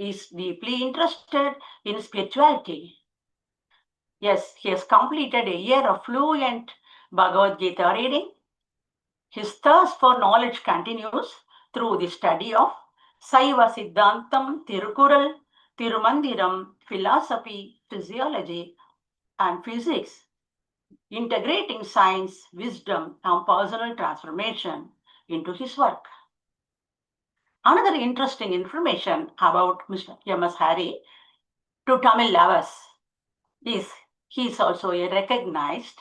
is deeply interested in spirituality. Yes, he has completed a year of fluent Bhagavad Gita reading. His thirst for knowledge continues through the study of Saiva Siddhantam, Tirukural, Tirumandiram, philosophy, physiology, and physics, integrating science, wisdom, and personal transformation into his work. Another interesting information about Mr. M.S. Hari to Tamil lovers is he is also a recognized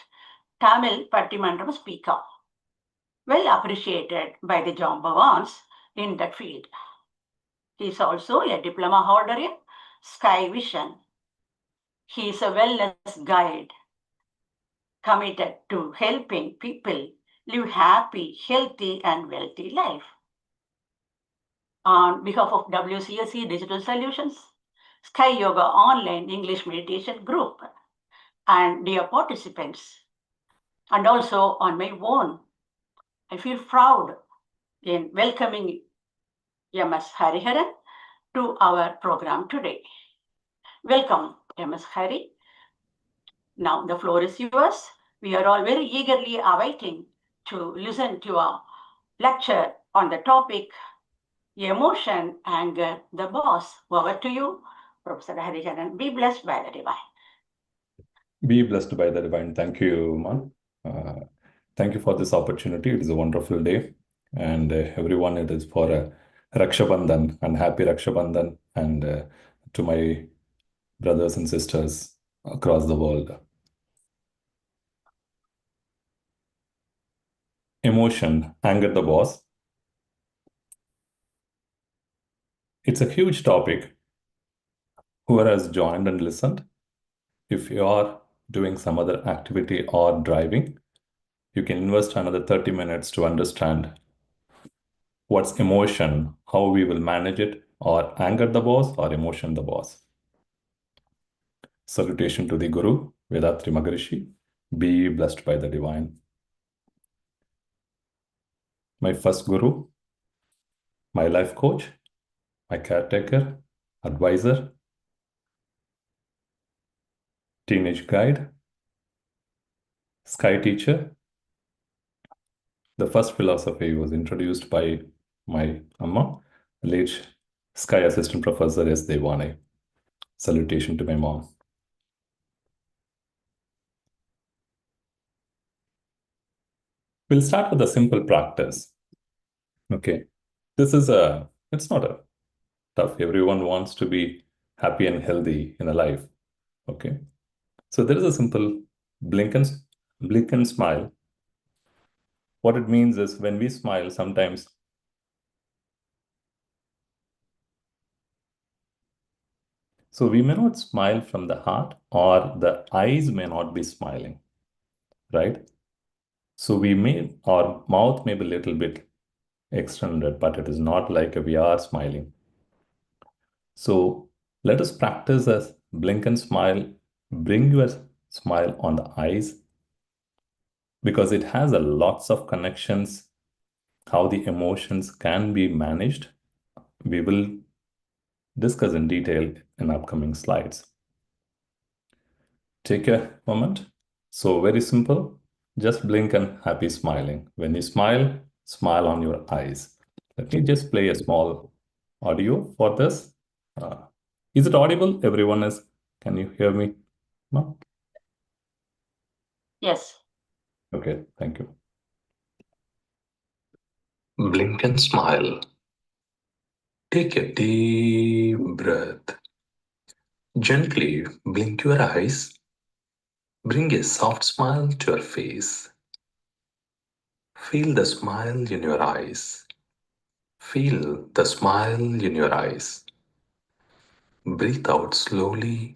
Tamil Pattimandram speaker, well appreciated by the Jambavans in that field. He is also a diploma holder in Sky Vision. He is a wellness guide committed to helping people live happy, healthy, and wealthy life. On behalf of WCSC Digital Solutions, Sky Yoga Online English Meditation Group, and dear participants, and also on my own, I feel proud in welcoming M.S. Hariharan to our program today. Welcome, M.S. Hari. Now the floor is yours. We are all very eagerly awaiting to listen to a lecture on the topic emotion, anger, the boss. Over to you, Professor Hariharan. Be blessed by the divine. Be blessed by the divine. Thank you, Man. Thank you for this opportunity. It is a wonderful day. And everyone, it is for Raksha Bandhan and happy Raksha Bandhan. And to my brothers and sisters across the world. Emotion, anger the boss. It's a huge topic. Whoever has joined and listened, if you are doing some other activity or driving, you can invest another 30 minutes to understand what's emotion, how we will manage it, or anger the boss or emotion the boss. Salutation to the Guru, Vedatri Maharishi. Be blessed by the divine. My first Guru, my life coach, my caretaker, advisor, teenage guide, sky teacher. The first philosophy was introduced by my Amma, late sky assistant professor S. Devane. Salutation to my mom. We'll start with a simple practice. Okay. It's not a tough. Everyone wants to be happy and healthy in a life. Okay. So there is a simple blink and smile. What it means is when we smile, sometimes so we may not smile from the heart or the eyes may not be smiling, right? So our mouth may be a little bit extended, but it is not like we are smiling. So let us practice as blink and smile. Bring your smile on the eyes because it has a lots of connections, how the emotions can be managed. We will discuss in detail in upcoming slides. Take a moment. So very simple, just blink and happy smiling. When you smile, smile on your eyes. Let me just play a small audio for this. Is it audible? Can you hear me? No? Yes. Okay, thank you. Blink and smile. Take a deep breath. Gently blink your eyes. Bring a soft smile to your face. Feel the smile in your eyes. Feel the smile in your eyes. Breathe out slowly.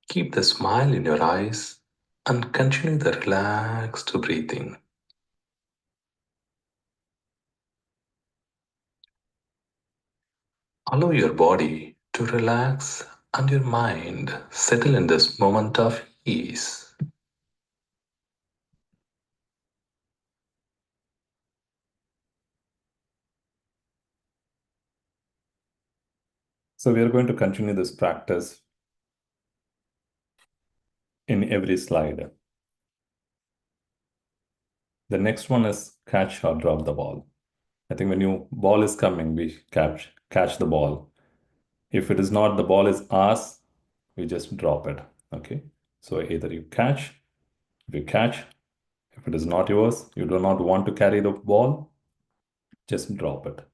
Keep the smile in your eyes and continue the relaxed breathing. Allow your body to relax and your mind settle in this moment of ease. So we are going to continue this practice in every slide. The next one is catch or drop the ball. I think when your ball is coming, we catch the ball. If it is not, the ball is ours, we just drop it. Okay. So either you catch, if you catch, if it is not yours, you do not want to carry the ball, just drop it.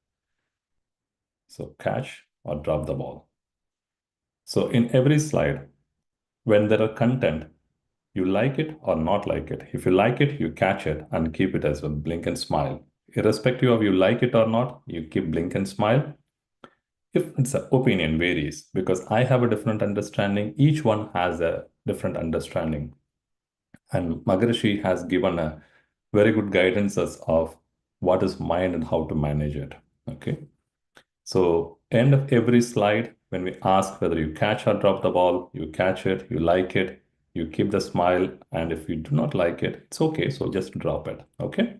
So catch or drop the ball. So in every slide, when there are content, you like it or not like it. If you like it, you catch it and keep it as well. Blink and smile. Irrespective of you like it or not, you keep blink and smile. If it's an opinion varies because I have a different understanding. Each one has a different understanding. And Maharishi has given a very good guidances of what is mind and how to manage it. Okay. So end of every slide, when we ask whether you catch or drop the ball, you catch it, you like it, you keep the smile, and if you do not like it, it's okay. So just drop it. Okay.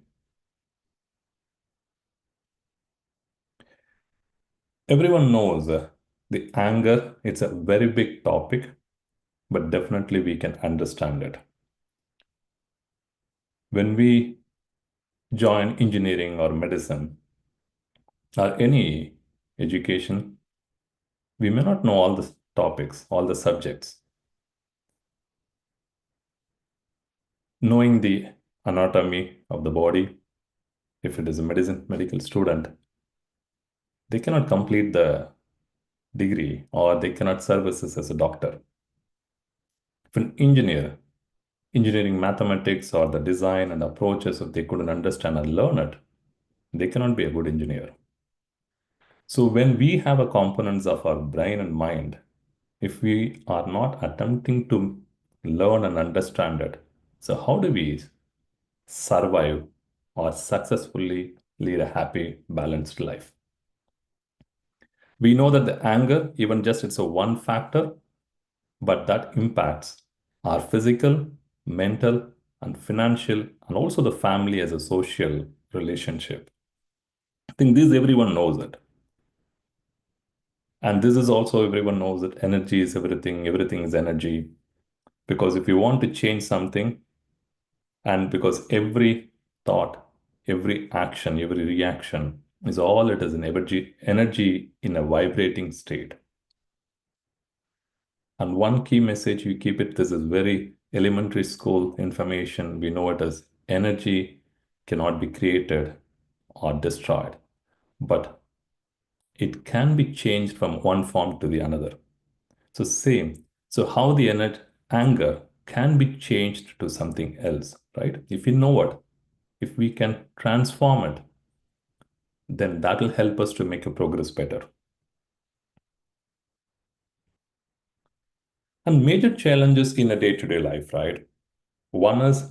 Everyone knows the anger, it's a very big topic, but definitely we can understand it. When we join engineering or medicine or any education, we may not know all the topics, all the subjects. Knowing the anatomy of the body, if it is a medical student, they cannot complete the degree or they cannot services as a doctor. If an engineering mathematics or the design and approaches, if they couldn't understand and learn it, they cannot be a good engineer. So when we have a components of our brain and mind, if we are not attempting to learn and understand it, so how do we survive or successfully lead a happy, balanced life? We know that the anger, even just it's a one factor, but that impacts our physical, mental, and financial, and also the family as a social relationship. I think this everyone knows it. And this is also everyone knows that energy is everything, everything is energy. Because if you want to change something, and because every thought, every action, every reaction is all it is an energy in a vibrating state. And one key message you keep it, this is very elementary school information. We know it as energy cannot be created or destroyed, but it can be changed from one form to the another. So same. So how the anger can be changed to something else, right? If we know it, if we can transform it, then that will help us to make a progress better. And major challenges in a day-to-day life, right? One is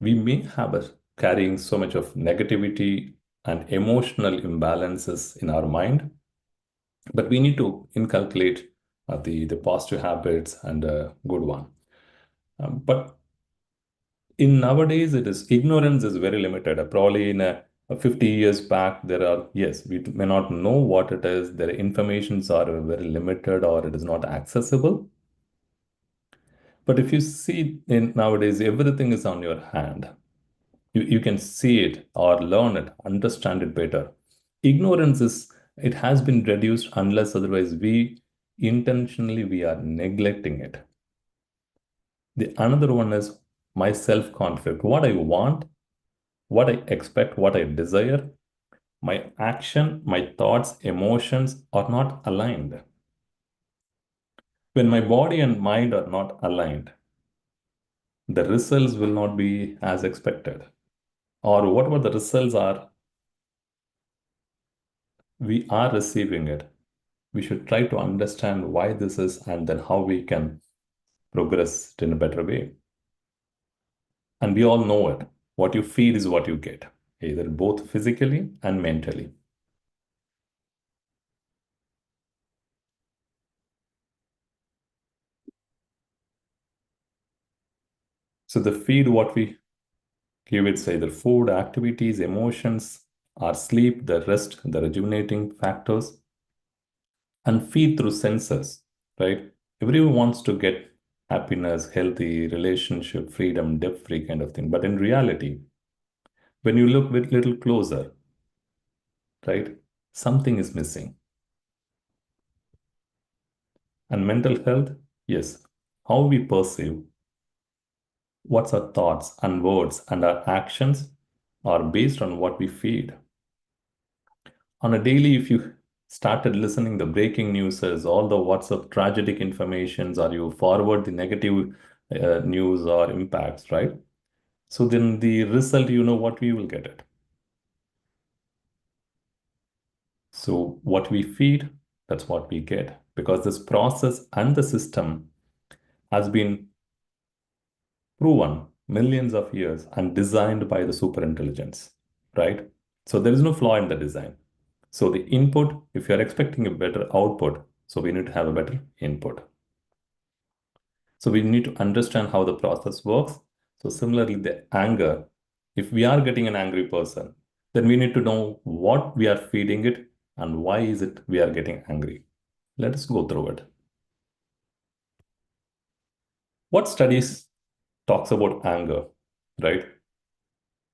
we may have carrying so much of negativity and emotional imbalances in our mind, but we need to inculcate the positive habits and a good one. But in nowadays, it is ignorance is very limited. Probably in 50 years back, there are, yes, we may not know what it is. Their informations are very limited or it is not accessible. But if you see in nowadays, everything is on your hand. You can see it or learn it, understand it better. Ignorance is, it has been reduced unless otherwise we intentionally we are neglecting it. The another one is my self-conflict. What I want, what I expect, what I desire, my action, my thoughts, emotions are not aligned. When my body and mind are not aligned, the results will not be as expected. Or whatever the results are, we are receiving it. We should try to understand why this is and then how we can progress in a better way. And we all know it. What you feed is what you get, either both physically and mentally. So the feed, what we give it's either food, activities, emotions, our sleep, the rest, the rejuvenating factors. and feed through senses, right? Everyone wants to get happiness, healthy relationship, freedom, debt-free kind of thing. But in reality, when you look a little closer, right, something is missing. And mental health, yes, how we perceive, what's our thoughts and words and our actions are based on what we feed. On a daily, if you started listening the breaking news, all the WhatsApp tragic informations, or you forward the negative news or impacts, right? So then the result, you know what we will get it. So what we feed, that's what we get, because this process and the system has been proven millions of years and designed by the superintelligence, right? So there is no flaw in the design. So the input, if you're expecting a better output, so we need to have a better input. So we need to understand how the process works. So similarly, the anger, if we are getting an angry person, then we need to know what we are feeding it and why is it we are getting angry. Let us go through it. What studies talks about anger, right?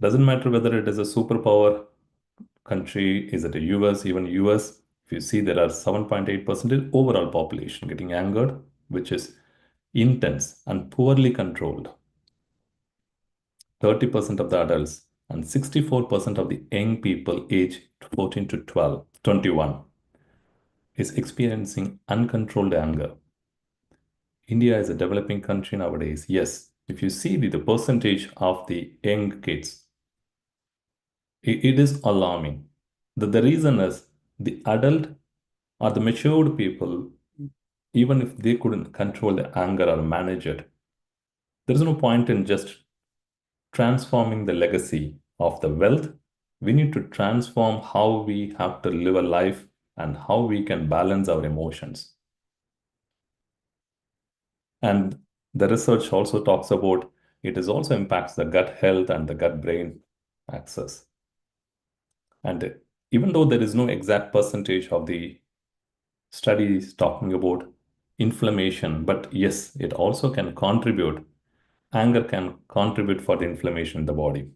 Doesn't matter whether it is a superpower country, is it a US, even US, if you see there are 7.8% overall population getting angered, which is intense and poorly controlled. 30% of the adults and 64% of the young people aged 14 to 21 is experiencing uncontrolled anger. India is a developing country nowadays. Yes, if you see the percentage of the young kids, it is alarming. The reason is the adult or the matured people, even if they couldn't control the anger or manage it, there is no point in just transforming the legacy of the wealth. We need to transform how we have to live a life and how we can balance our emotions. And the research also talks about it is also impacts the gut health and the gut brain axis. And even though there is no exact percentage of the studies talking about inflammation, but yes, it also can contribute. Anger can contribute for the inflammation in the body.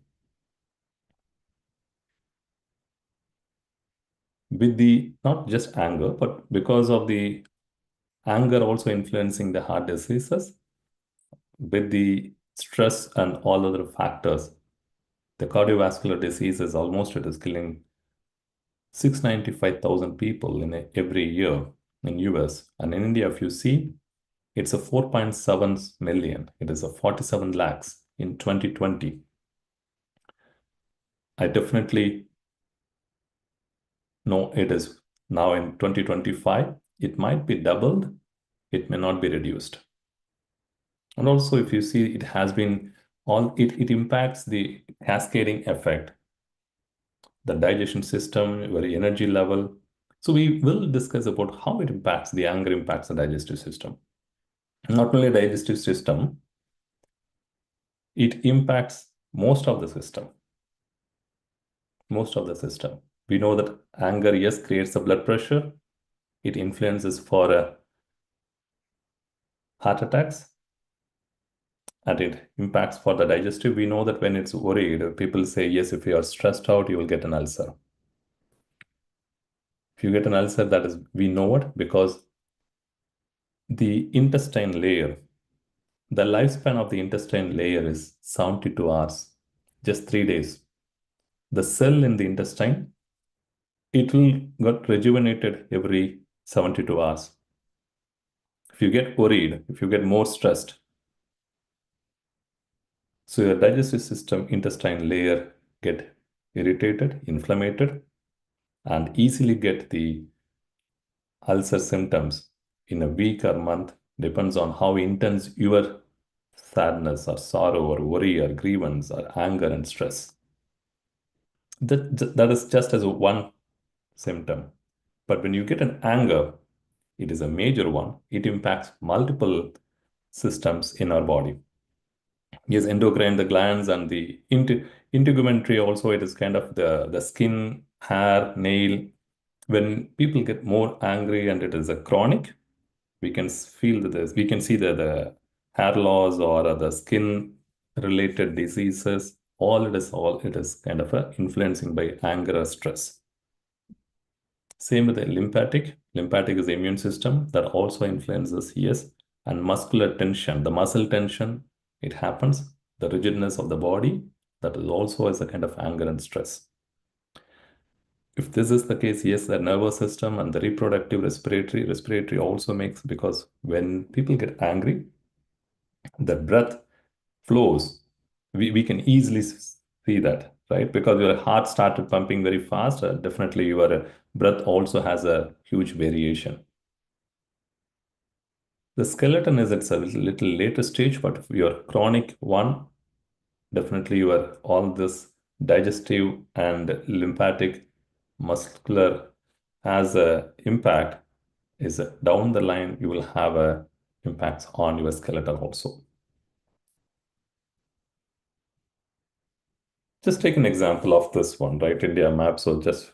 With the not just anger, but because of the anger also influencing the heart diseases, with the stress and all other factors, the cardiovascular diseases almost it is killing 695,000 people in every year in US. And in India, if you see, it's a 4.7 million. It is a 47 lakhs in 2020. I definitely know it is now in 2025. It might be doubled. It may not be reduced. And also, if you see, it has been it impacts the cascading effect, the digestion system, your energy level. So we will discuss about how it impacts, the anger impacts the digestive system. Not only digestive system, it impacts most of the system. Most of the system. We know that anger, yes, creates the blood pressure. It influences for heart attacks, and it impacts for the digestive. We know that when it's worried, people say, yes, if you are stressed out, you will get an ulcer. If you get an ulcer, that is, we know it because the intestine layer, the lifespan of the intestine layer is 72 hours, just 3 days. The cell in the intestine, it will get rejuvenated every 72 hours. If you get worried, if you get more stressed, so your digestive system, intestine layer get irritated, inflamed, and easily get the ulcer symptoms in a week or month, depends on how intense your sadness or sorrow or worry or grievance or anger and stress. That is just as one symptom. But when you get an anger, it is a major one. It impacts multiple systems in our body. Yes, endocrine, the glands, and the integumentary also, it is kind of the skin, hair, nail, When people get more angry and it is a chronic, we can feel this. We can see that the hair loss or the skin related diseases, all it is kind of a influencing by anger or stress. Same with the lymphatic. Lymphatic is the immune system that also influences, yes. And muscular tension, the muscle tension, it happens. The rigidness of the body, that is also as a kind of anger and stress. If this is the case, yes, the nervous system and the reproductive respiratory also makes, because when people get angry, the breath flows. We can easily see that, right? Because your heart started pumping very fast, definitely your breath also has a huge variation. The skeleton is at a little later stage, but if your chronic one, definitely your all this digestive and lymphatic muscular has a impact is down the line you will have a impacts on your skeleton also. Just take an example of this one, right? India map. So just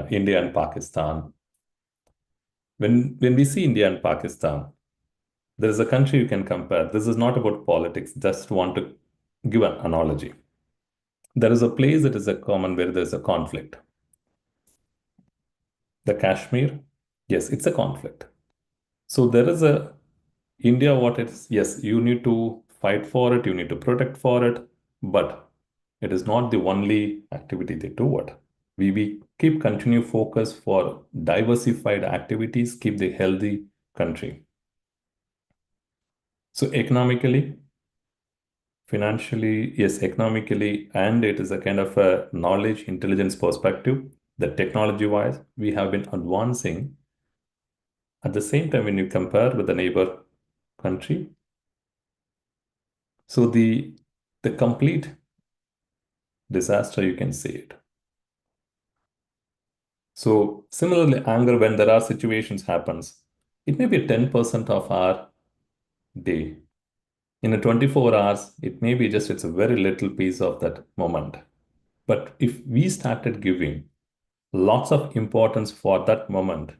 India and Pakistan. When we see India and Pakistan, there is a country you can compare. This is not about politics. Just want to give an analogy. There is a place that is a common where there is a conflict. The Kashmir, yes, it's a conflict. So there is a India, what it's, yes, you need to fight for it, you need to protect for it, but it is not the only activity they do it. We keep continue focus for diversified activities, keep the healthy country. So economically, financially, yes, economically, and it is a kind of a knowledge, intelligence perspective that technology-wise, we have been advancing. At the same time, when you compare with the neighbor country, so the complete disaster, you can see it. So similarly, anger, when there are situations happens, it may be 10% of our day. In a 24 hours, it may be just, it's a very little piece of that moment. But if we started giving lots of importance for that moment,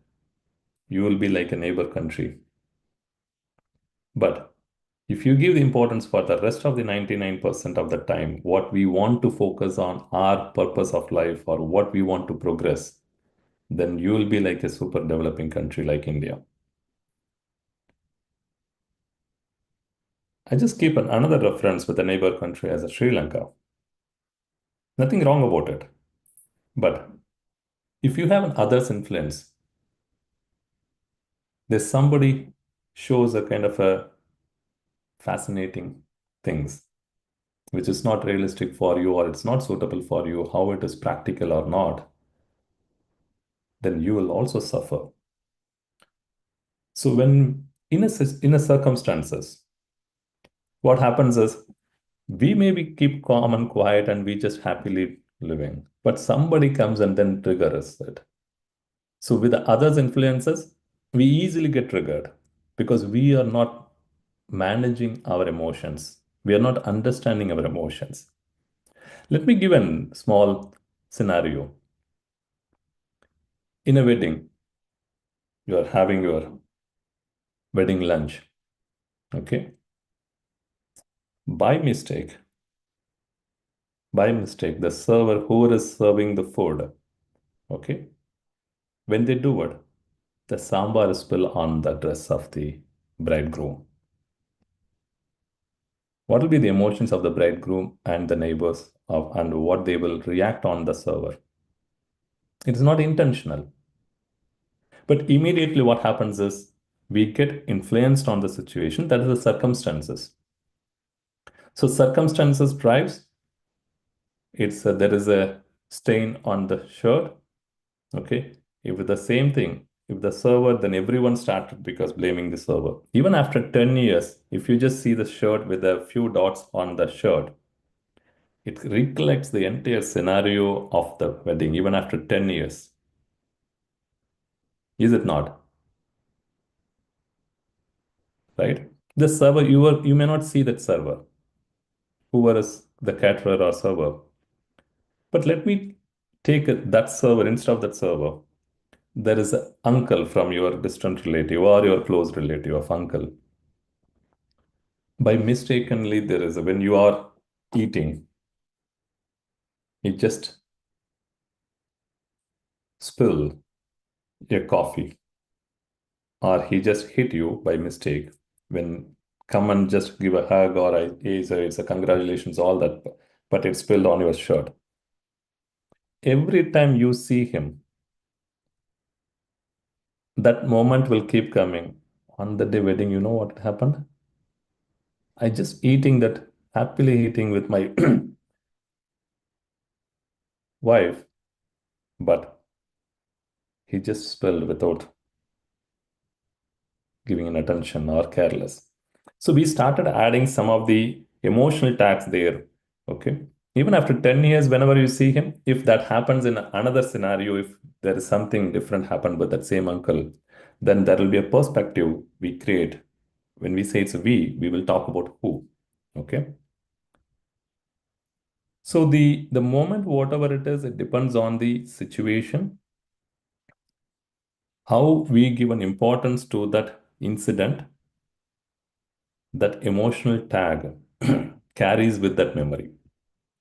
you will be like a neighbor country. But if you give the importance for the rest of the 99% of the time, what we want to focus on, our purpose of life or what we want to progress, then you will be like a super developing country like India. I just keep another reference with a neighbor country as a Sri Lanka. Nothing wrong about it. But if you have an others influence, there's somebody shows a kind of a fascinating things which is not realistic for you or it's not suitable for you, how it is practical or not, then you will also suffer. So when in a circumstances, what happens is we maybe keep calm and quiet and we just happily living, but somebody comes and then triggers it. So with the others influences, we easily get triggered because we are not managing our emotions. We are not understanding our emotions. Let me give a small scenario. In a wedding, you are having your wedding lunch. Okay. By mistake, the server, who is serving the food, okay, when they do it, the sambar is spill on the dress of the bridegroom. What will be the emotions of the bridegroom and the neighbors of, and what they will react on the server? It is not intentional. But immediately what happens is we get influenced on the situation, that is the circumstances. So circumstances drives, it's there is a stain on the shirt. Okay. If the same thing, if the server, then everyone started because blaming the server. Even after 10 years, if you just see the shirt with a few dots on the shirt, it recollects the entire scenario of the wedding, even after 10 years. Is it not? Right? The server, you may not see that server, whoever is the caterer or server. But let me take that server instead of that server. there is an uncle from your distant relative or your close relative of uncle. By mistakenly, when you are eating, you just spill a coffee, or he just hit you by mistake when come and just give a hug, or it's a congratulations, all that, but it spilled on your shirt. Every time you see him, that moment will keep coming. On the day wedding, you know what happened? I just eating that, happily eating with my wife, but he just spilled without giving an attention or careless. So we started adding some of the emotional tags there. Okay. Even after 10 years, whenever you see him, if that happens in another scenario, if there is something different happened with that same uncle, then there will be a perspective we create. When we say it's we will talk about who. Okay. So the moment, whatever it is, it depends on the situation, how we give an importance to that incident, that emotional tag carries with that memory.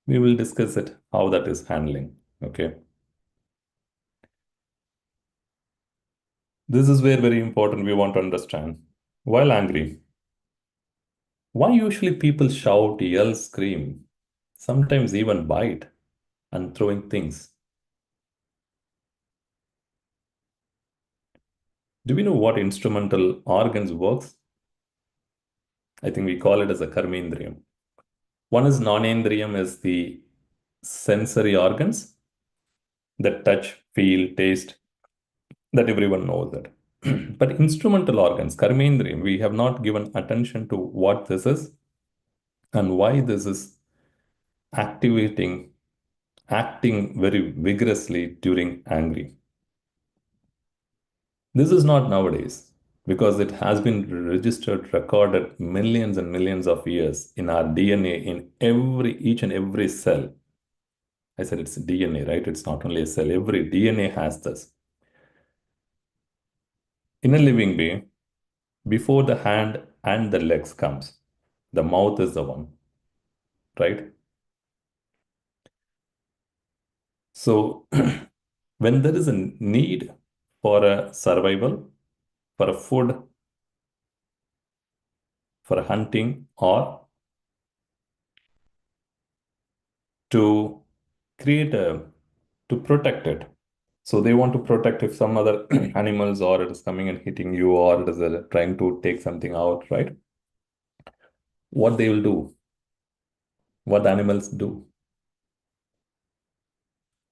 We will discuss it, how that is handling. Okay. This is where very important we want to understand. While angry, why usually people shout, yell, scream, sometimes even bite and throwing things? Do we know what instrumental organs works? I think we call it as a karmendriyam. One is Gnanendriyam, is the sensory organs that touch, feel, taste, that everyone knows that. But instrumental organs, karmendriyam, we have not given attention to what this is and why this is acting very vigorously during angry. This is not nowadays because it has been registered, recorded millions and millions of years in our DNA, in each and every cell. I said it's DNA, right? It's not only a cell. Every DNA has this. In a living being, before the hand and the legs comes, the mouth is the one, right? So when there is a need for a survival, for a food, for a hunting, or to to protect it. So they want to protect if some other animals, or it is coming and hitting you, or it is trying to take something out, right? What they will do, what the animals do,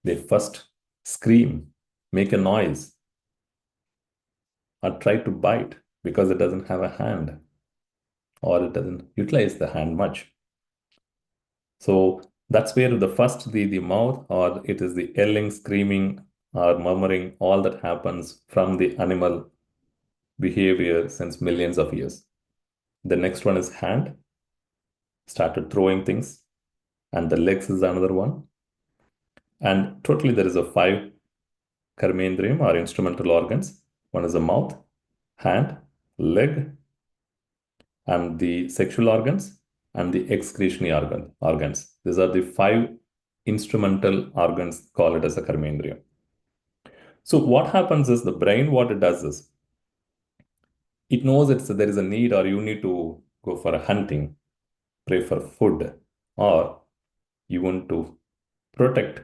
they first scream, make a noise, or try to bite because it doesn't have a hand, or it doesn't utilize the hand much. So that's where the mouth, or it is the yelling, screaming, or murmuring, all that happens from the animal behavior since millions of years. The next one is hand, started throwing things, and the legs is another one. And totally there is a 5 karmendriyam or instrumental organs. One is the mouth, hand, leg, and the sexual organs, and the excretionary organs. These are the 5 instrumental organs, call it as a karmendriyam. So what happens is the brain, what it does is, it knows there is a need, or you need to go for a hunting, pray for food, or you want to protect,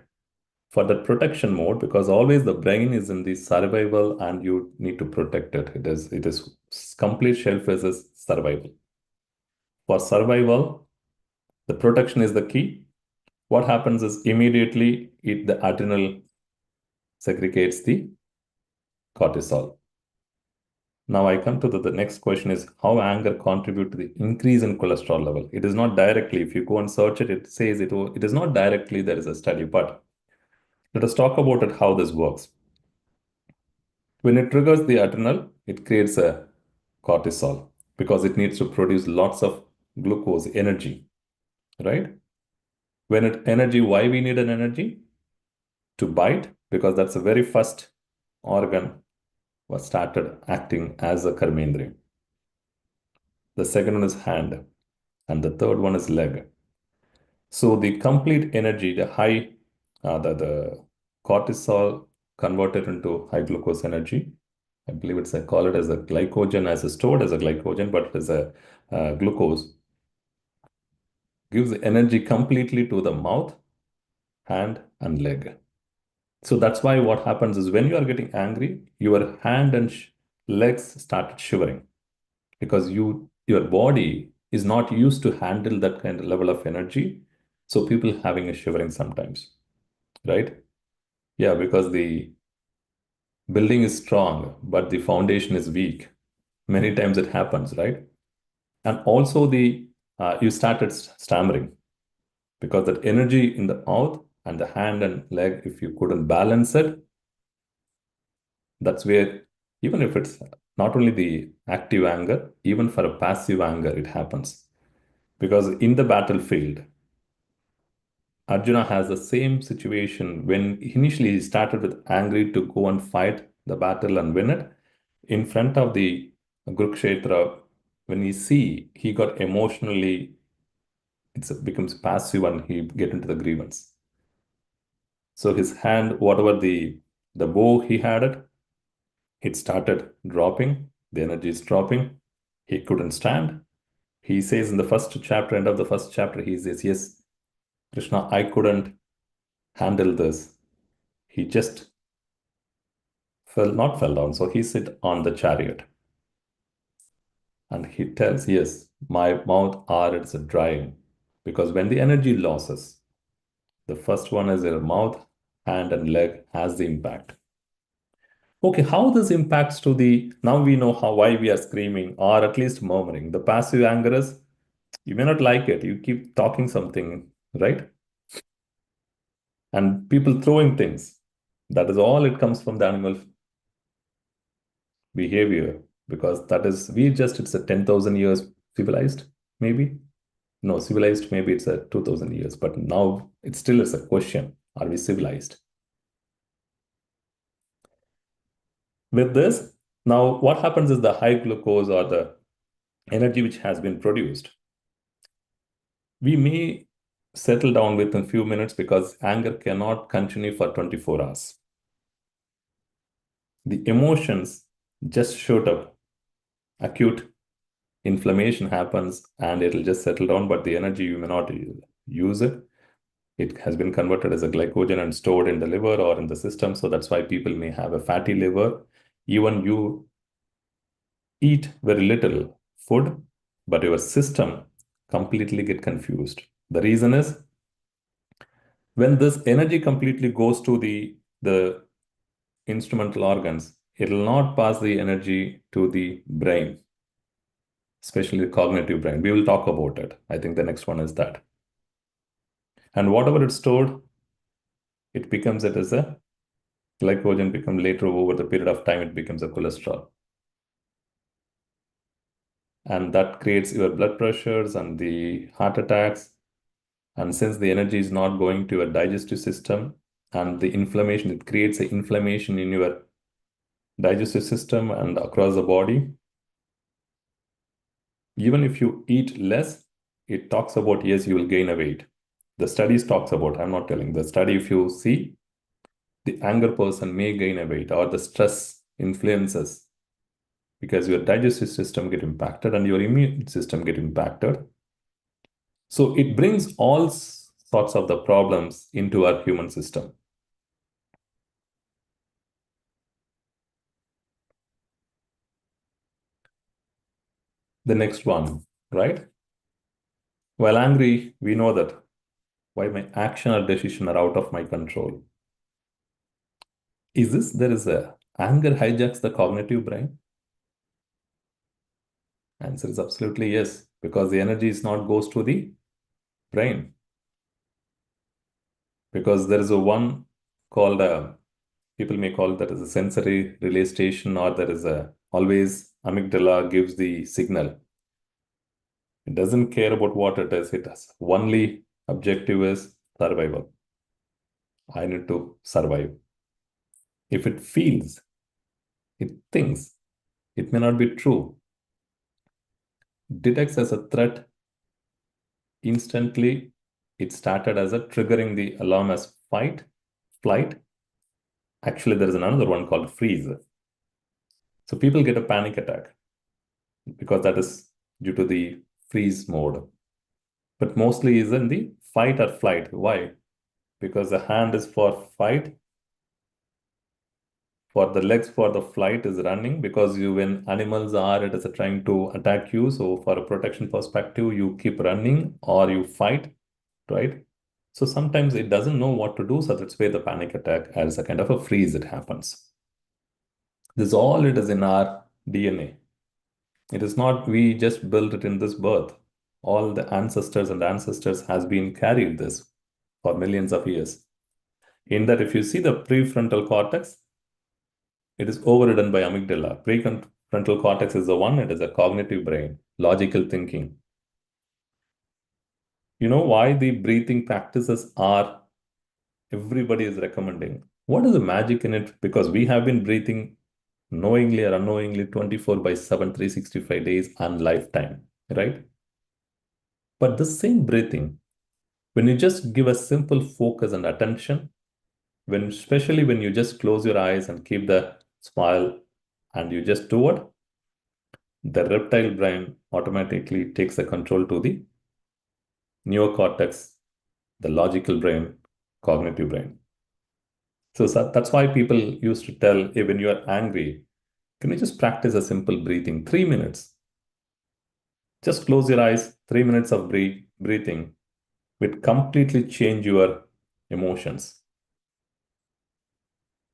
for that protection mode, because always the brain is in the survival and you need to protect it. It is complete shelf is survival. For survival, the protection is the key. What happens is immediately the adrenal segregates the cortisol. Now I come to the next question is how anger contribute to the increase in cholesterol level. It is not directly, if you go and search it, it says it is not directly, there is a study, but let us talk about it, how this works. When it triggers the adrenal, it creates a cortisol because it needs to produce lots of glucose, energy, right? Why we need an energy? To bite, because that's the very first organ was started acting as a karmendriya. The second one is hand, and the third one is leg. So the complete energy, the high, the cortisol converted into high glucose energy. I believe I call it as a glycogen, as a stored as a glycogen, but as a glucose, gives energy completely to the mouth, hand, and leg. So that's why what happens is when you are getting angry, your hand and legs started shivering because your body is not used to handle that kind of level of energy. So people having a shivering sometimes, right? Yeah, because the building is strong, but the foundation is weak. Many times it happens, right? And also the you started stammering because that energy in the mouth and the hand and leg, if you couldn't balance it, that's where, even if it's not only the active anger, even for a passive anger, it happens. Because in the battlefield, Arjuna has the same situation when initially he started with angry to go and fight the battle and win it. In front of the Kurukshetra, when he got emotionally, it becomes passive and he get into the grievance. So his hand, whatever the bow he had it started dropping. The energy is dropping. He couldn't stand. He says in the first chapter, end of the first chapter, he says, yes, Krishna, I couldn't handle this. He just not fell down. So he sit on the chariot. And he tells, yes, my mouth are it's drying. Because when the energy losses, the first one is your mouth, hand, and leg has the impact. Okay, how this impacts to the, now we know why we are screaming or at least murmuring. The passive anger is, you may not like it. You keep talking something, right? And people throwing things. That is all it comes from the animal behavior because that is, it's a 10,000 years civilized, maybe. No, civilized, maybe it's a 2,000 years, but now it still is a question. Are we civilized? With this, now what happens is the high glucose or the energy which has been produced, we may settle down within a few minutes because anger cannot continue for 24 hours. The emotions just shoot up, acute inflammation happens and it'll just settle down, but the energy you may not use it. It has been converted as a glycogen and stored in the liver or in the system. So that's why people may have a fatty liver. Even you eat very little food, but your system completely get confused. The reason is when this energy completely goes to the instrumental organs, it will not pass the energy to the brain, especially the cognitive brain. We will talk about it. I think the next one is that. And whatever it's stored, it becomes it as a glycogen, become later over the period of time, it becomes a cholesterol. And that creates your blood pressures and the heart attacks. And since the energy is not going to your digestive system and the inflammation, it creates an inflammation in your digestive system and across the body. Even if you eat less, it talks about, yes, you will gain a weight. The studies talks about, I'm not telling, the study, if you see, the anger person may gain a weight or the stress influences because your digestive system get impacted and your immune system get impacted. So it brings all sorts of the problems into our human system. The next one, right? While angry, we know that why my action or decision are out of my control. There is a anger hijacks the cognitive brain? Answer is absolutely yes, because the energy is not goes to the brain. Because there is a one called people may call that as a sensory relay station, or there is a always amygdala gives the signal. It doesn't care about what it is. It has only objective is survival. I need to survive. If it feels It thinks. It may not be true. Detects as a threat instantly. It started as a triggering the alarm as fight, flight. Actually, there is another one called freeze. So people get a panic attack because that is due to the freeze mode. But mostly is in the fight or flight. Why? Because the hand is for fight, for the legs for the flight is running, because you when animals are it is trying to attack you. So for a protection perspective, you keep running or you fight, right? So sometimes it doesn't know what to do. So that's where the panic attack as a kind of a freeze it happens. This all it is in our DNA. It is not we just built it in this birth. All the ancestors and ancestors has been carried this for millions of years. In that, if you see the prefrontal cortex, it is overridden by amygdala. Prefrontal cortex is the one, it is a cognitive brain, logical thinking. You know why the breathing practices are everybody is recommending? What is the magic in it? Because we have been breathing knowingly or unknowingly 24 by 7, 365 days and lifetime, right? But the same breathing, when you just give a simple focus and attention, especially when you just close your eyes and keep the smile and you just do what? The reptile brain automatically takes the control to the neocortex, the logical brain, cognitive brain. So that's why people used to tell, hey, when you are angry, can you just practice a simple breathing? 3 minutes. Just close your eyes, 3 minutes of breathing will completely change your emotions.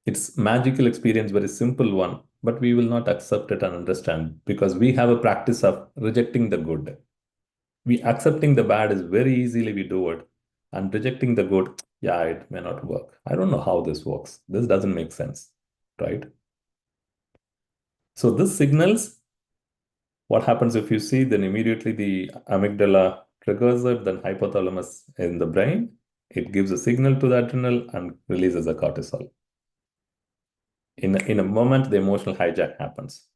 It's magical experience, very simple one, but we will not accept it and understand because we have a practice of rejecting the good. We accepting the bad is very easily we do it, and rejecting the good, yeah, it may not work. I don't know how this works. This doesn't make sense, right? So this signals what happens if you see, then immediately the amygdala triggers it, then hypothalamus in the brain, it gives a signal to the adrenal and releases the cortisol. In a moment, the emotional hijack happens.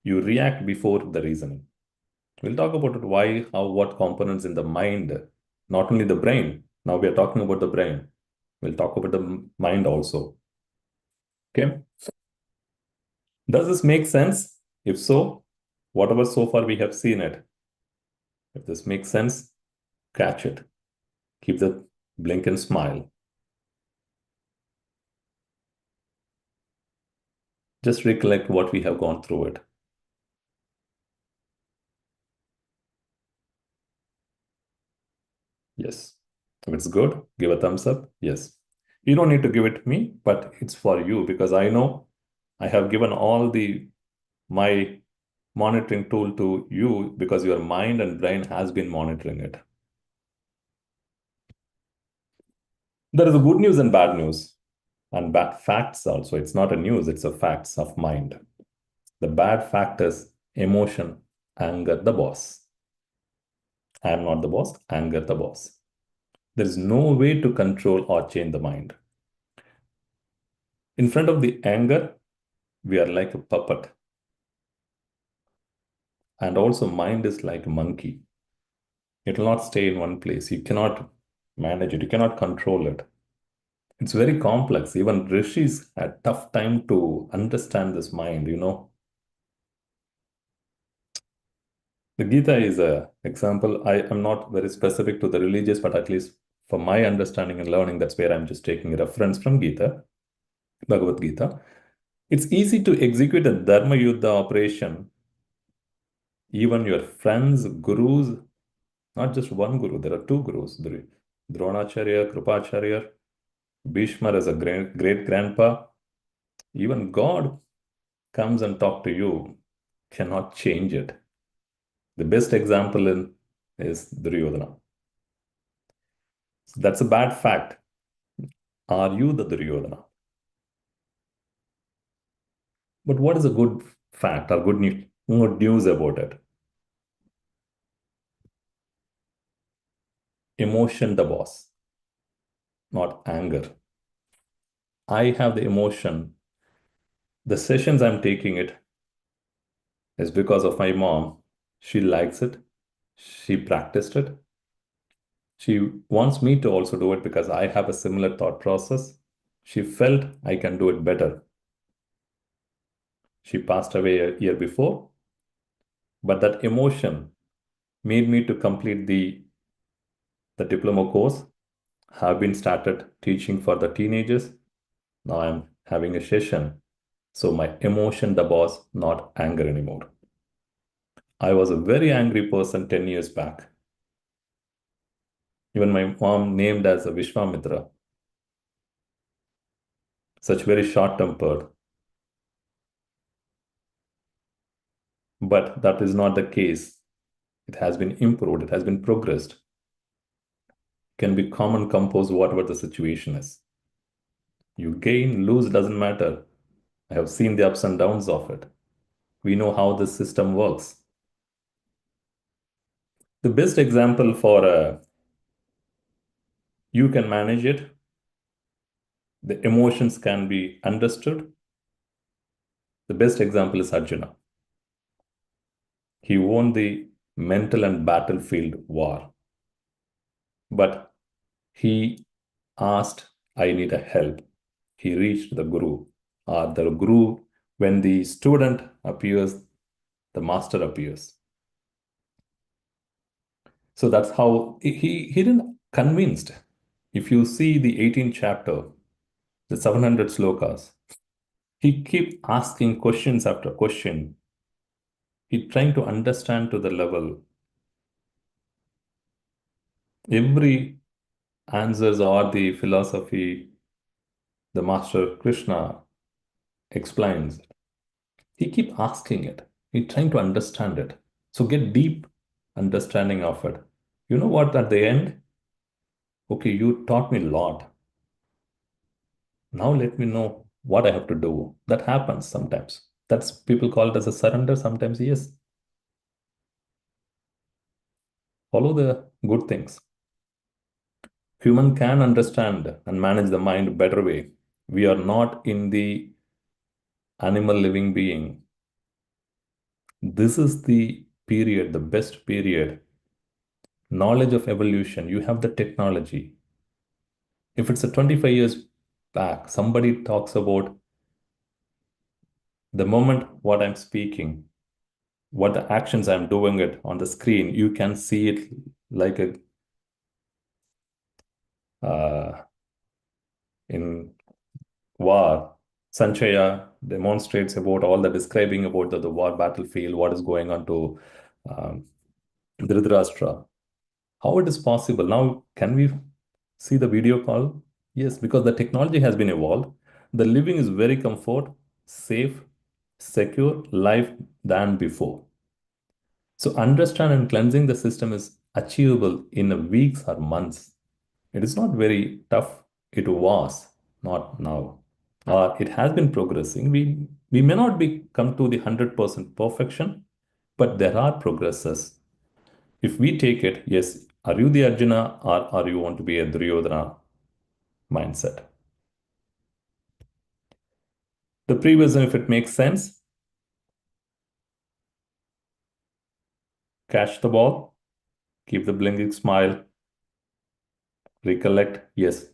You react before the reasoning. We'll talk about it, why, how, what components in the mind, not only the brain. Now we are talking about the brain. We'll talk about the mind also. Okay. Does this make sense? If so, whatever so far we have seen it, if this makes sense, catch it. Keep the blink and smile. Just recollect what we have gone through it. Yes. If it's good, give a thumbs up. Yes. You don't need to give it to me, but it's for you because I know I have given all my monitoring tool to you because your mind and brain has been monitoring it. There is a good news and bad news and bad facts also. It's not a news, it's a facts of mind. The bad fact is emotion, anger the boss. I am not the boss, anger the boss. There is no way to control or change the mind. In front of the anger, we are like a puppet. And also mind is like a monkey. It will not stay in one place. You cannot manage it. You cannot control it. It's very complex. Even rishis had tough time to understand this mind, you know. The Gita is a example. I am not very specific to the religious, but at least for my understanding and learning, that's where I'm just taking a reference from Gita, Bhagavad Gita. It's easy to execute a Dharma Yuddha operation. Even your friends, gurus, not just one guru, there are two gurus, Dronacharya, Krupacharya, Bhishma as a great grandpa. Even God comes and talk to you, cannot change it. The best example is Duryodhana. So that's a bad fact. Are you the Duryodhana? But what is a good fact or good news about it? Emotion, the boss, not anger. I have the emotion The sessions I'm taking it is because of my mom. She likes it. She practiced it. She wants me to also do it because I have a similar thought process. She felt I can do it better. She passed away a year before, but that emotion made me to complete the diploma course. Have been started teaching for the teenagers. Now I'm having a session. So my emotion, the boss, not anger anymore. I was a very angry person 10 years back. Even my mom named as a Vishwamitra, such very short-tempered. But that is not the case. It has been improved. It has been progressed. Can be calm and composed whatever the situation is. You gain, lose, doesn't matter. I have seen the ups and downs of it. We know how this system works. The best example for you can manage it, the emotions can be understood. The best example is Arjuna. He won the mental and battlefield war, but he asked, I need a help. He reached the Guru, or the Guru, when the student appears, the master appears. So that's how he didn't convinced. If you see the 18th chapter, the 700 slokas, he keep asking questions after question. He trying to understand to the level. Every answers or the philosophy, the master Krishna explains. He keep asking it. He trying to understand it. So get deep understanding of it. You know what? At the end, okay, you taught me a lot. Now let me know what I have to do. That happens sometimes. That's people call it as a surrender. Sometimes, yes. Follow the good things. Human can understand and manage the mind better way. We are not in the animal living being. This is the period, the best period. Knowledge of evolution. You have the technology. If it's a 25 years back, somebody talks about the moment what I'm speaking, what the actions I'm doing it on the screen, you can see it like a in war. Sanchaya demonstrates about all the describing about the war battlefield, what is going on to um, Dhritarashtra. How it is possible? Now, can we see the video call? Yes, because the technology has been evolved. The living is very comfort, safe, secure life than before. So understand and cleansing the system is achievable in weeks or months. It is not very tough. It was not now. Or it has been progressing. We may not be come to the 100% perfection, but there are progresses. If we take it, yes, are you the Arjuna or are you want to be a Duryodhana mindset? The previous one, if it makes sense, catch the ball, keep the blinking smile, recollect, yes,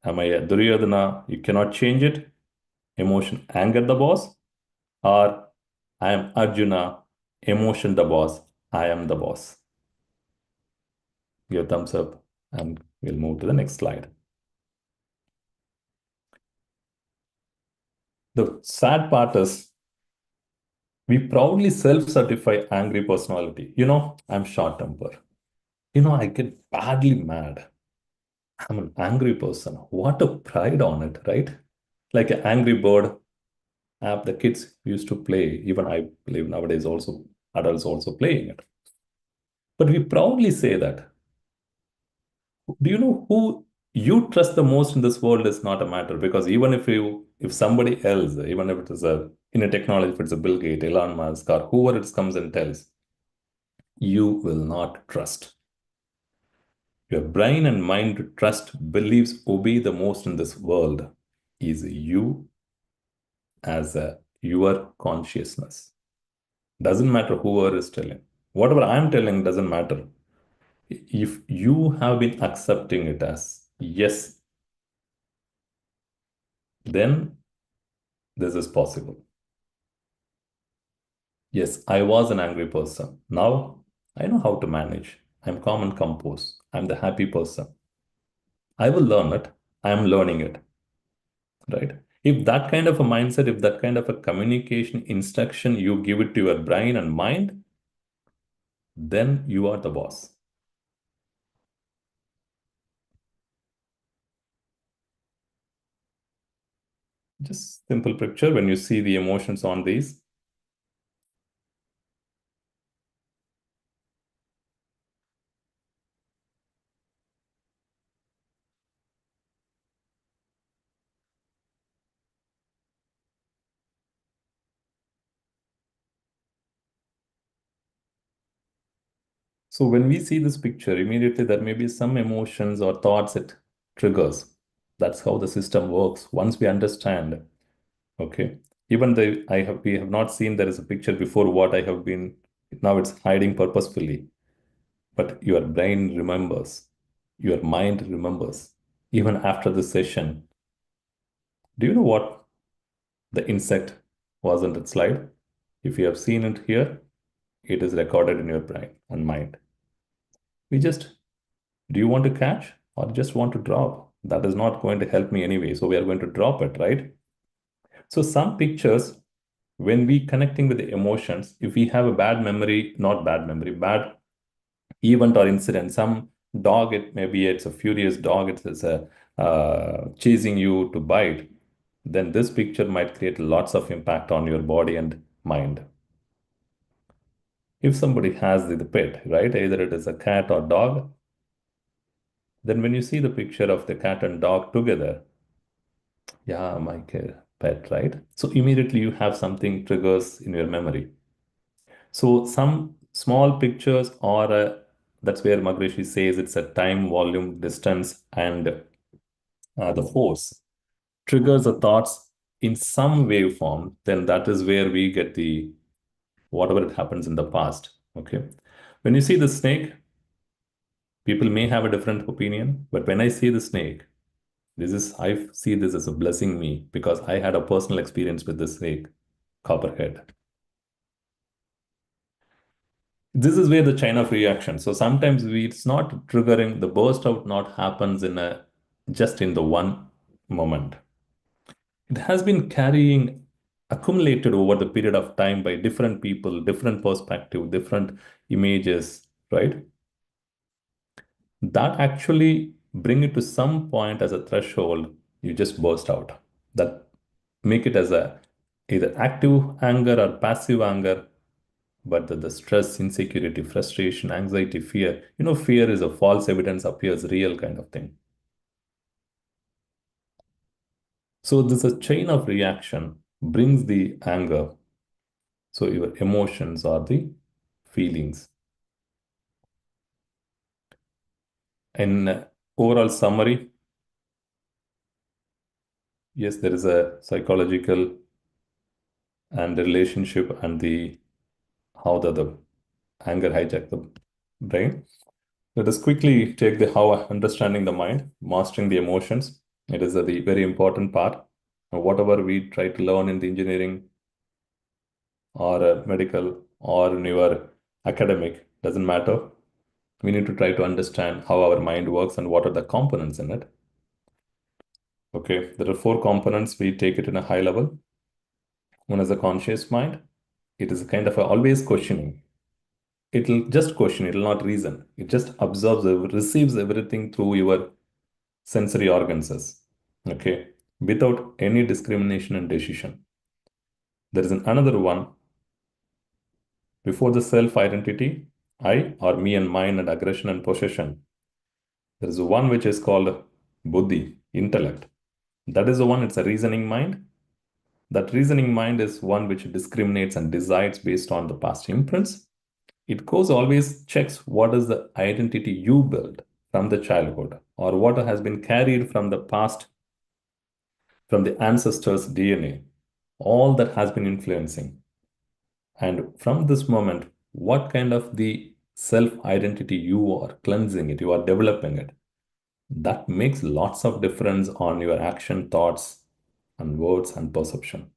am I a Duryodhana? You cannot change it. Emotion, anger the boss, or I am Arjuna, emotion the boss, I am the boss. Give a thumbs up and we'll move to the next slide. The sad part is we proudly self-certify angry personality. I'm short-tempered. I get badly mad. I'm an angry person. What a pride on it, right? Like an Angry Bird app the kids used to play. Even I believe nowadays also adults also playing it. But we proudly say that. Do you know who you trust the most in this world is not a matter, because even if somebody else, even if it is in a technology, if it's a Bill Gates, Elon Musk, or whoever it comes and tells, you will not trust. Your brain and mind trust, believes, obey the most in this world is you as a your consciousness. Doesn't matter whoever is telling. Whatever I'm telling doesn't matter. If you have been accepting it as yes, then this is possible. Yes, I was an angry person. Now I know how to manage. I'm calm and composed. I'm the happy person. I will learn it. I'm learning it, right? If that kind of a mindset, if that kind of a communication instruction you give it to your brain and mind, then you are the boss. Just simple picture when you see the emotions on these. So when we see this picture, immediately there may be some emotions or thoughts it triggers. That's how the system works. Once we understand, okay, even though we have not seen there is a picture before what I have been, now it's hiding purposefully. But your brain remembers, your mind remembers. Even after the session, do you know what the insect was on that slide? If you have seen it here, it is recorded in your brain and mind. We just, do you want to catch or just want to drop? That is not going to help me anyway. So we are going to drop it, right? So some pictures, when we connecting with the emotions, if we have a bad memory, not bad memory, bad event or incident, some dog, it maybe it's a furious dog, it's a chasing you to bite, then this picture might create lots of impact on your body and mind. If somebody has the pet, right, either it is a cat or dog, then when you see the picture of the cat and dog together, yeah, my pet, right? So immediately you have something triggers in your memory. So some small pictures or that's where Maharishi says it's a time, volume, distance, and the force triggers the thoughts in some waveform, then that is where we get the whatever it happens in the past. Okay. When you see the snake, people may have a different opinion, but when I see the snake, I see this as a blessing me because I had a personal experience with the snake, copperhead. This is where the chain of reaction. So sometimes it's not triggering, the burst out not happens in a just in the one moment. It has been carrying accumulated over the period of time by different people, different perspective, different images, right? That actually bring it to some point as a threshold, you just burst out. That make it as a either active anger or passive anger, but the stress, insecurity, frustration, anxiety, fear, fear is a false evidence appears real kind of thing. So this a chain of reaction brings the anger. So your emotions are the feelings. In overall summary, yes, there is a psychological and the relationship and the how the anger hijack the brain. Let us quickly take the how understanding the mind, mastering the emotions. It is the very important part. Whatever we try to learn in the engineering or medical or in your academic, doesn't matter. We need to try to understand how our mind works and what are the components in it. Okay, there are four components. We take it in a high level. One is the conscious mind. It is a kind of a always questioning. It'll just question, it'll not reason. It just observes, receives everything through your sensory organs. Okay, without any discrimination and decision. There is another one before the self identity, I or me and mine and aggression and possession. There is one which is called buddhi, intellect. That is the one, it's a reasoning mind. That reasoning mind is one which discriminates and decides based on the past imprints. It goes always checks what is the identity you built from the childhood or what has been carried from the past, from the ancestors' DNA. all that has been influencing. And from this moment, what kind of the self identity you are cleansing it, you are developing it, that makes lots of difference on your action, thoughts, and words and perception.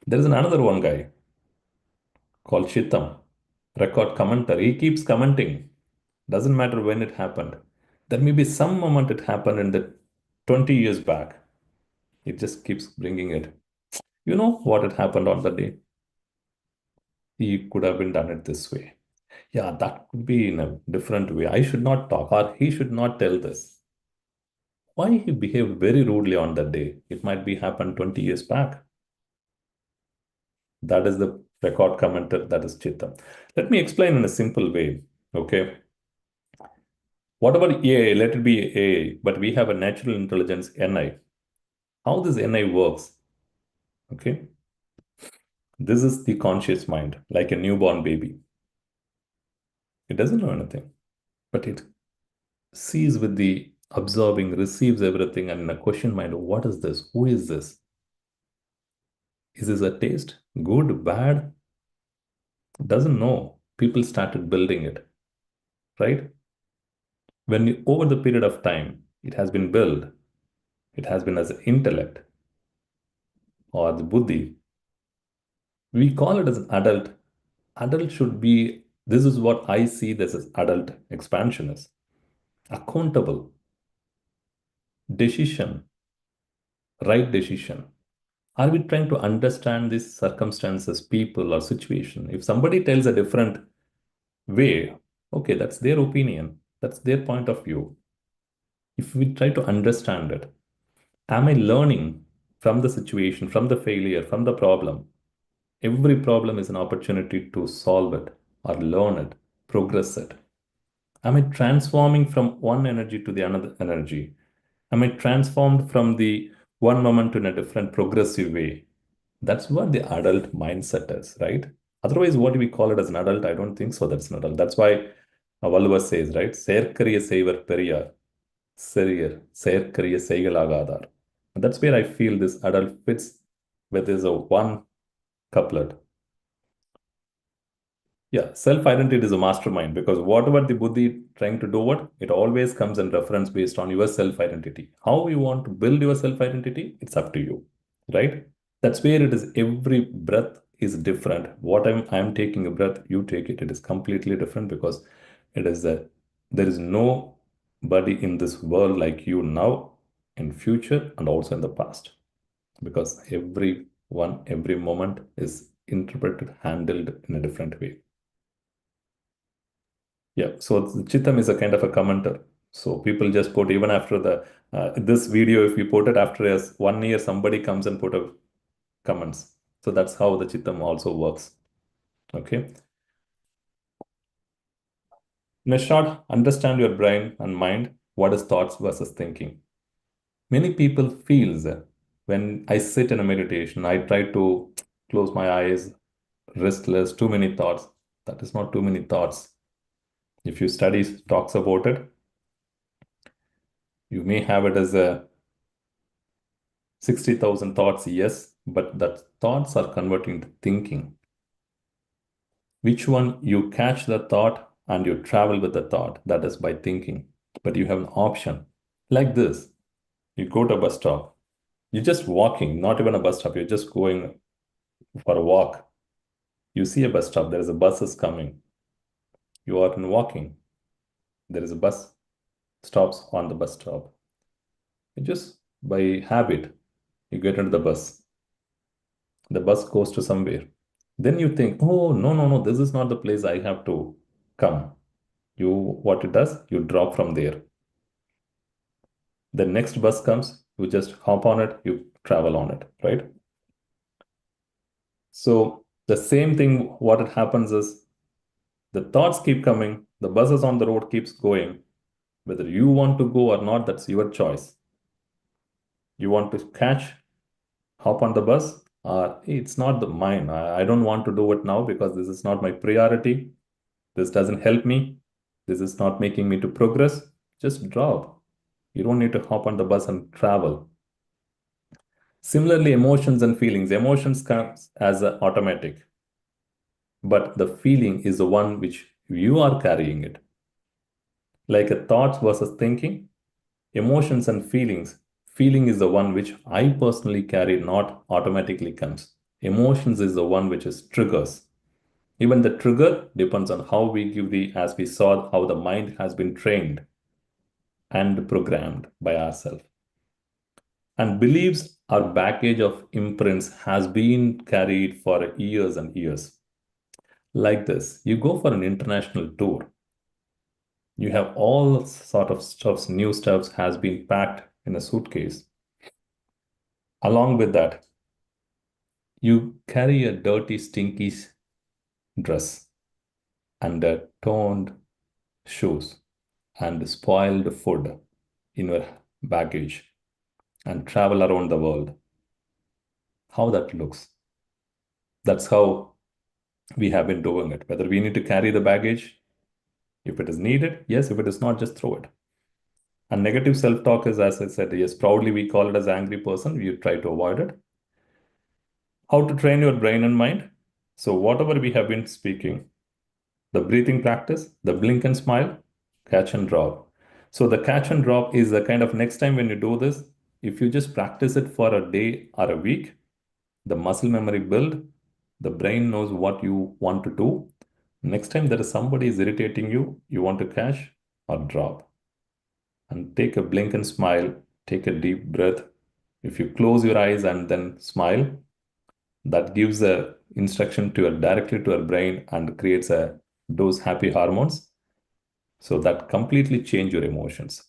There is another one guy called Chitam, record commenter. He keeps commenting. Doesn't matter when it happened. There may be some moment it happened in the 20 years back. It just keeps bringing it. You know what had happened on the day? He could have been done it this way. Yeah, that could be in a different way. I should not talk, or he should not tell this. Why he behaved very rudely on that day? It might be happened 20 years back. That is the record commenter, that is Chitta. Let me explain in a simple way. Okay. Whatever AI, let it be AI, but we have a natural intelligence NI. How this NI works? Okay. This is the conscious mind, like a newborn baby. It doesn't know anything, but it sees with the absorbing, receives everything, and in a question mind, what is this? Who is this? Is this a taste? Good, bad? Doesn't know. People started building it, right? When you, over the period of time, it has been built, it has been as intellect or the buddhi. We call it as an adult. Adult should be, this is what I see this as adult expansion is. Accountable, decision, right decision. Are we trying to understand these circumstances, people, or situation? If somebody tells a different way, okay, that's their opinion, that's their point of view. If we try to understand it, am I learning from the situation, from the failure, from the problem? Every problem is an opportunity to solve it or learn it, progress it. Am I transforming from one energy to the another energy? Am I transformed from the one moment to in a different progressive way? That's what the adult mindset is, right? Otherwise, what do we call it as an adult? I don't think so. That's an adult. That's why Valva says, right? சேர்க்கரிய செய்வர் பெரியார், சிறியர் செயற்கரிய செய்களாகாதார். And that's where I feel this adult fits with this one couplet. Yeah, self-identity is a mastermind because whatever the buddhi trying to do what, it always comes in reference based on your self-identity. How you want to build your self-identity, it's up to you, right? That's where it is. Every breath is different. What I'm taking a breath, you take it. It is completely different because it is a there is nobody in this world like you now, in future, and also in the past. Because every moment is interpreted, handled in a different way. Yeah, so Chitam is a kind of a commenter. So people just put even after the this video, if we put it after us 1 year, somebody comes and put a comments. So that's how the Chitam also works. Okay. In a short, understand your brain and mind. What is thoughts versus thinking? Many people feels that when I sit in a meditation, I try to close my eyes, restless, too many thoughts. That is not too many thoughts. If you study talks about it, you may have it as a 60,000 thoughts, yes, but that thoughts are converting to thinking. Which one you catch the thought and you travel with the thought, that is by thinking. But you have an option like this. You go to a bus stop, you're just walking, not even a bus stop, you're just going for a walk. You see a bus stop, there is a bus is coming. You are in walking, there is a bus stops on the bus stop. You just by habit, you get into the bus goes to somewhere. Then you think, oh, no, no, no, this is not the place I have to come. What it does, you drop from there. The next bus comes, you just hop on it, you travel on it, right? So the same thing, what it happens is the thoughts keep coming, the buses on the road keeps going. Whether you want to go or not, that's your choice. You want to catch, hop on the bus, or "Hey, it's not the mine. I don't want to do it now because this is not my priority. This doesn't help me. This is not making me to progress. Just drop. You don't need to hop on the bus and travel. Similarly, emotions and feelings. Emotions comes as a automatic, but the feeling is the one which you are carrying it. Like a thoughts versus thinking, emotions and feelings. Feeling is the one which I personally carry, not automatically comes. Emotions is the one which is triggers. Even the trigger depends on how we give as we saw, how the mind has been trained and programmed by ourselves. And beliefs or baggage of imprints has been carried for years and years. Like this, you go for an international tour, you have all sort of stuffs, new stuffs has been packed in a suitcase. Along with that, you carry a dirty, stinky dress and torn shoes and spoiled food in your baggage and travel around the world. How that looks. That's how we have been doing it. Whether we need to carry the baggage, if it is needed, yes. If it is not, just throw it. And negative self-talk is, as I said, yes, proudly we call it as angry person. You try to avoid it. How to train your brain and mind? So whatever we have been speaking, the breathing practice, the blink and smile, catch and drop. So the catch and drop is the kind of next time when you do this, if you just practice it for a day or a week, the muscle memory build, the brain knows what you want to do. Next time there is somebody is irritating you, you want to catch or drop. And take a blink and smile, take a deep breath. If you close your eyes and then smile, that gives a instruction to directly to our brain and creates those happy hormones. So that completely change your emotions.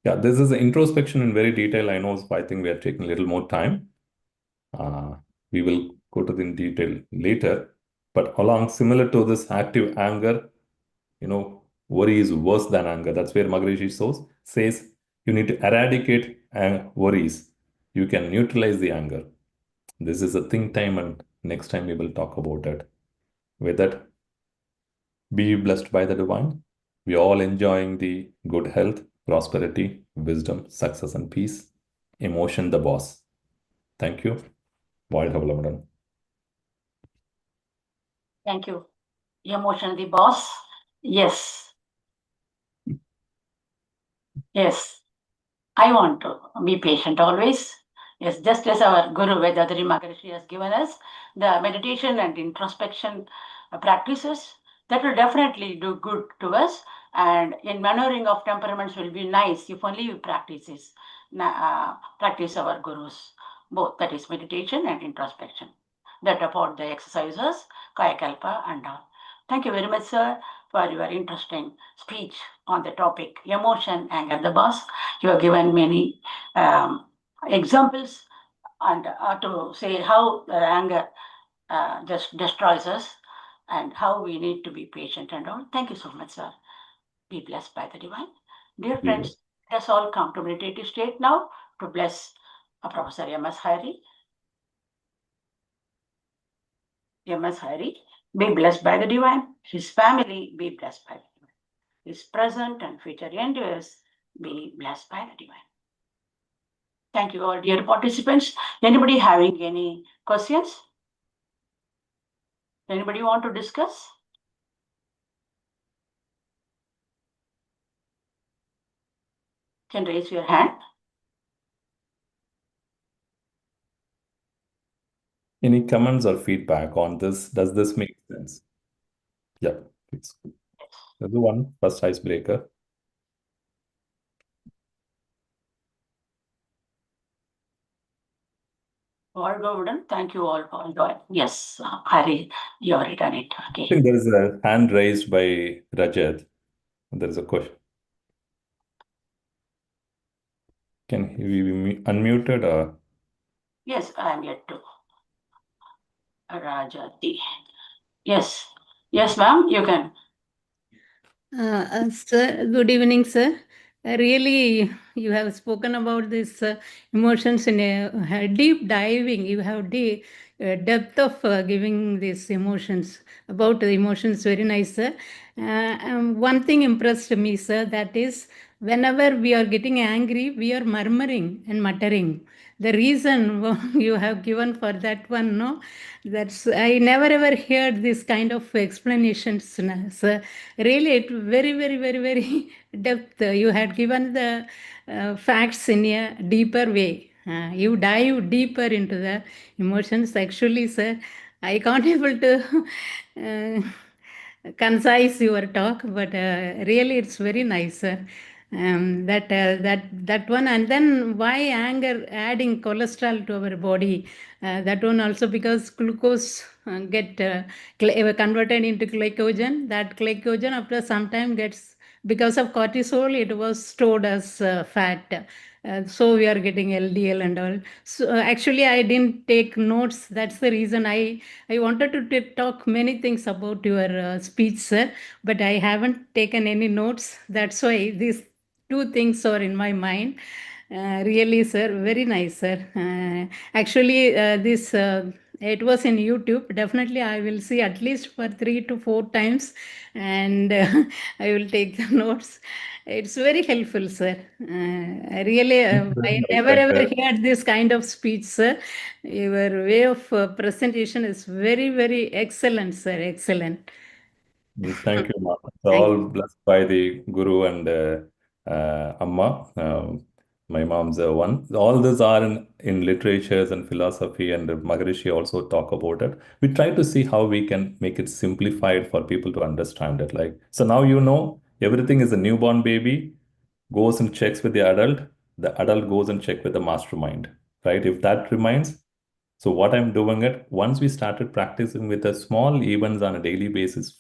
Yeah, this is the introspection in very detail. I know, I think we are taking a little more time. We will go to the in detail later. But along similar to this active anger, worry is worse than anger. That's where Maharishi says you need to eradicate worries. You can neutralize the anger. This is a think time, and next time we will talk about it. With that, be blessed by the divine. We all enjoying the good health, prosperity, wisdom, success, and peace. Emotion the boss. Thank you. வாழ்க Thank you. Emotion the boss. Yes. Yes. I want to be patient always. Yes, just as our Guru Vedadari Maharishi has given us the meditation and introspection practices, that will definitely do good to us. And in maneuvering of temperaments will be nice if only we practice our Gurus, both, that is meditation and introspection. That about the exercises, Kaya Kalpa and all. Thank you very much, sir, for your interesting speech on the topic emotion, anger, the boss. You have given many examples and to say how anger just destroys us and how we need to be patient and all. Thank you so much, sir. Be blessed by the divine. Dear friends, let us all come to meditative state now to bless Professor M.S. Hari. M.S. Hari, be blessed by the divine. His family, be blessed by the divine. His present and future endeavors, be blessed by the divine. Thank you all, dear participants. Anybody having any questions? Anybody want to discuss? Can raise your hand. Any comments or feedback on this? Does this make sense? Yeah, please. There's one first icebreaker. All golden. Thank you all for joining. Yes, Hari, you have written it. Okay. I think there is a hand raised by Rajat. There is a question. Can he be unmuted or? Yes, I am yet to. Rajati. Yes. Yes, ma'am, you can. Sir, good evening, sir. Really, you have spoken about this emotions in a deep diving. You have the depth of giving these emotions about the emotions. Very nice, sir. One thing impressed me, sir. That is whenever we are getting angry, we are murmuring and muttering. The reason you have given for that one, no, that's I never ever heard this kind of explanations. So really, it very depth. You had given the facts in a deeper way. You dive deeper into the emotions. Actually, sir, I can't able to concise your talk, but really it's very nice, sir. That one, and then why anger adding cholesterol to our body? That one also because glucose get converted into glycogen. That glycogen after some time gets, because of cortisol, it was stored as fat. So we are getting LDL and all. So actually, I didn't take notes. That's the reason I wanted to talk many things about your speech, sir, but I haven't taken any notes. That's why these two things are in my mind. Really, sir, very nice, sir. Actually, this it was in YouTube. Definitely, I will see at least for 3 to 4 times, and I will take the notes. It's very helpful, sir. I really, Very I nice. never ever heard this kind of speech, sir. Your way of presentation is very excellent, sir. Excellent. Thank you, Ma. It's Thank all blessed by the Guru and Amma. My mom's one. All these are in literatures and philosophy, and Maharishi also talk about it. We try to see how we can make it simplified for people to understand it. Like, so now you know everything is a newborn baby goes and checks with the adult goes and check with the mastermind, right? If that remains, so what I'm doing it, once we started practicing with the small events on a daily basis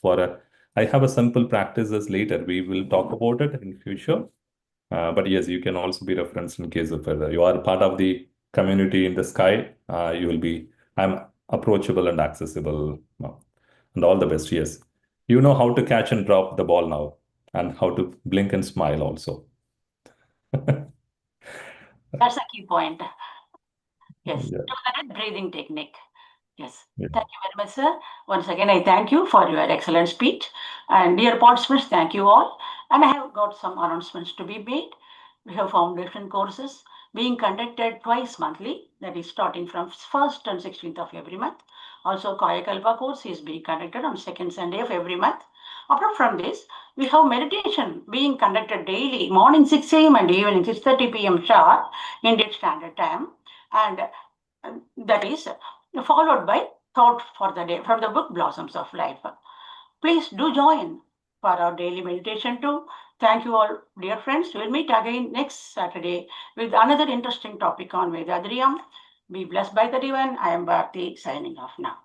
I have a simple practices later. We will talk about it in future. But yes, you can also be referenced in case of you are part of the community in the sky. I'm approachable and accessible. And all the best. Yes. You know how to catch and drop the ball now and how to blink and smile also. That's a key point. Yes, Yeah. do the right breathing technique. Yes. Yeah. Thank you very much, sir. Once again, I thank you for your excellent speech. And dear participants, thank you all. And I have got some announcements to be made. We have foundation courses being conducted twice monthly, that is starting from 1st and 16th of every month. Also, Kayakalpa course is being conducted on 2nd Sunday of every month. Apart from this, we have meditation being conducted daily, morning 6 a.m. and evening 6:30 p.m. sharp, Indian Standard Time. And that is followed by thought for the day from the book Blossoms of Life. Please do join for our daily meditation too. Thank you all, dear friends. We'll meet again next Saturday with another interesting topic on Vedadriyam. Be blessed by the divine. I am Bharti signing off now.